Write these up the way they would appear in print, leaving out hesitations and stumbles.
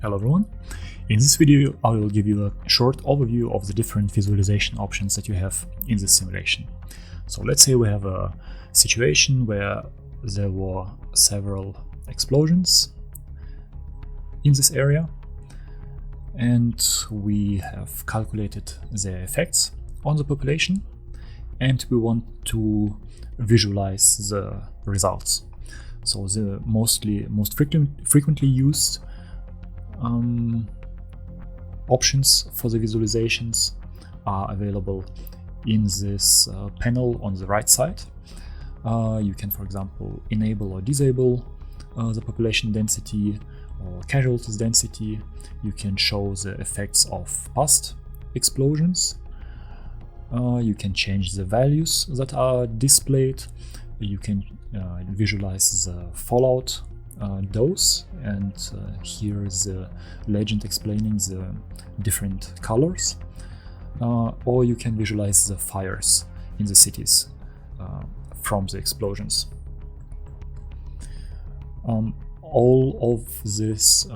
Hello everyone. In this video I will give you a short overview of the different visualization options that you have in this simulation. So let's say we have a situation where there were several explosions in this area and we have calculated the effects on the population and we want to visualize the results. So the most frequently used options for the visualizations are available in this panel on the right side. You can, for example, enable or disable the population density or casualties density. You can show the effects of past explosions. You can change the values that are displayed. You can visualize the fallout dose, and here is the legend explaining the different colors. Or you can visualize the fires in the cities from the explosions. All of these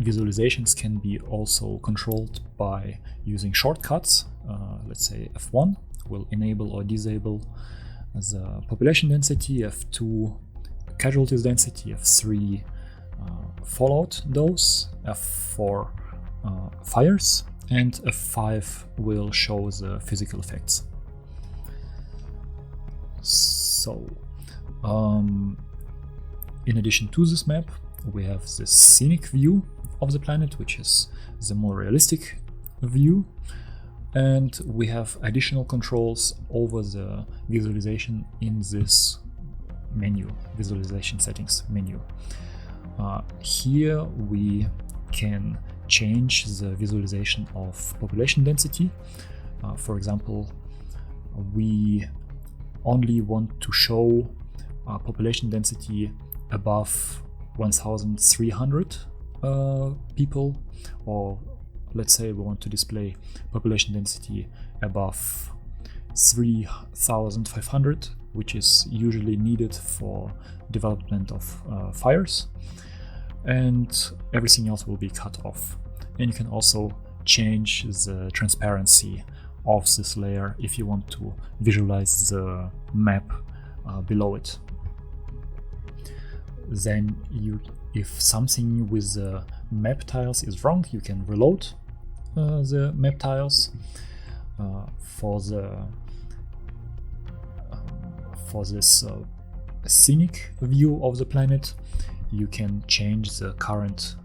visualizations can be also controlled by using shortcuts. Let's say F1 will enable or disable the population density, F2 casualties density, F3 fallout dose, F4 fires, and F5 will show the physical effects. So in addition to this map, we have the scenic view of the planet, which is the more realistic view, and we have additional controls over the visualization in this menu, visualization settings menu. Here we can change the visualization of population density. For example, we only want to show population density above 1,300 people, or let's say we want to display population density above 3,500, which is usually needed for development of fires, and everything else will be cut off. And you can also change the transparency of this layer if you want to visualize the map below it. Then if something with the map tiles is wrong, you can reload the map tiles. For this scenic view of the planet, you can change the current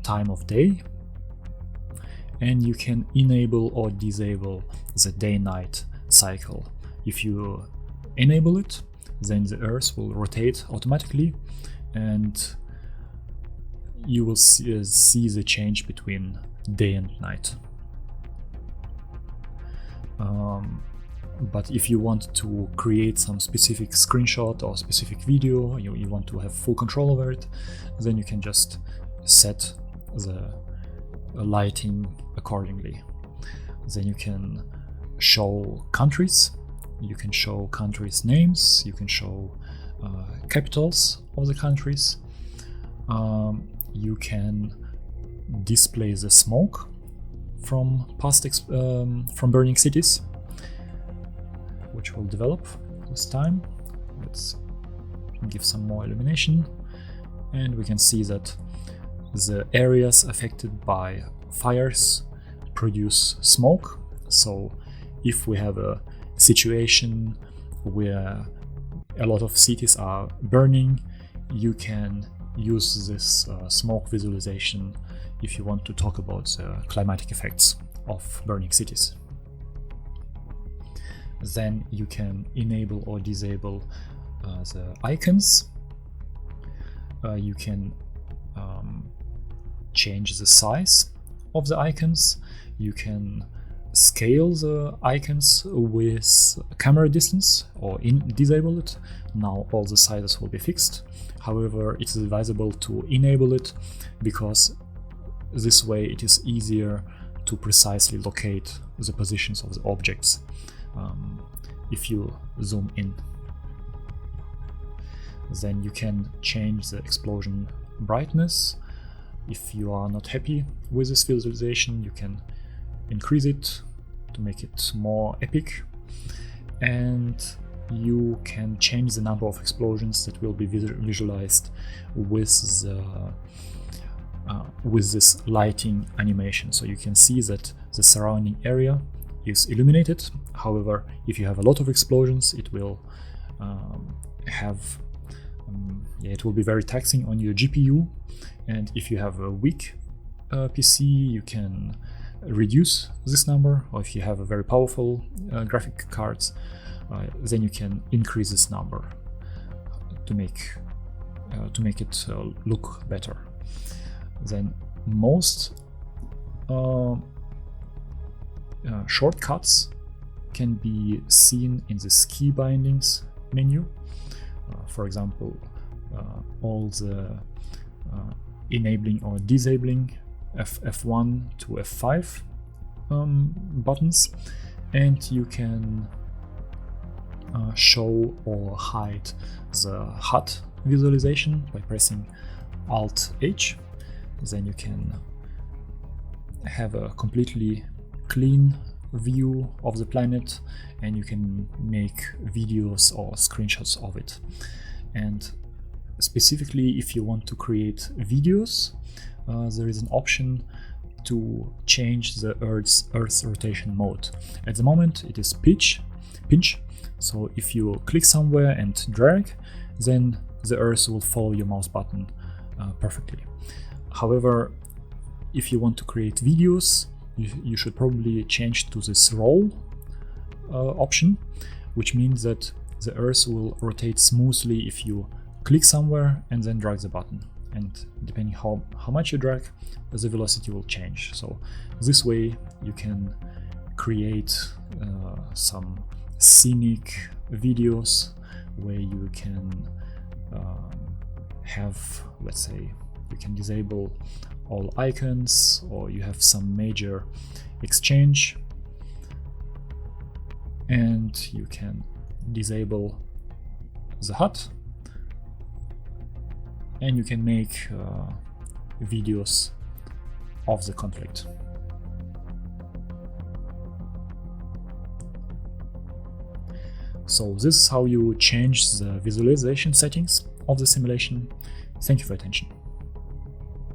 time of day, and you can enable or disable the day-night cycle. If you enable it, then the Earth will rotate automatically, and you will see the change between day and night. But if you want to create some specific screenshot or specific video, you want to have full control over it, then you can just set the lighting accordingly. Then you can show countries, you can show countries' names, you can show capitals of the countries. You can display the smoke from from burning cities, which will develop with time. Let's give some more illumination, and we can see that the areas affected by fires produce smoke. So if we have a situation where a lot of cities are burning, you can use this smoke visualization if you want to talk about the climatic effects of burning cities. Then you can enable or disable the icons. You can change the size of the icons. You can scale the icons with camera distance or disable it. Now all the sizes will be fixed. However, it is advisable to enable it because this way it is easier to precisely locate the positions of the objects if you zoom in. Then you can change the explosion brightness. If you are not happy with this visualization, you can increase it to make it more epic, and you can change the number of explosions that will be visualized with this lighting animation. So you can see that the surrounding area is illuminated. However, if you have a lot of explosions, it will it will be very taxing on your GPU. And if you have a weak PC, you can reduce this number, or if you have a very powerful graphic cards, then you can increase this number to make it look better. Then most shortcuts can be seen in the key bindings menu. For example, all the enabling or disabling F1 to F5 buttons, and you can show or hide the HUD visualization by pressing Alt-H. Then you can have a completely clean view of the planet, and you can make videos or screenshots of it. And specifically, if you want to create videos, there is an option to change the Earth's rotation mode. At the moment it is pinch. So if you click somewhere and drag, then the Earth will follow your mouse button perfectly. However, if you want to create videos, you should probably change to this roll option, which means that the Earth will rotate smoothly if you click somewhere and then drag the button. And depending how much you drag, the velocity will change. So this way you can create some scenic videos where you can have, let's say, you can disable all icons, or you have some major exchange, and you can disable the HUD, and you can make videos of the conflict. So this is how you change the visualization settings of the simulation. Thank you for your attention.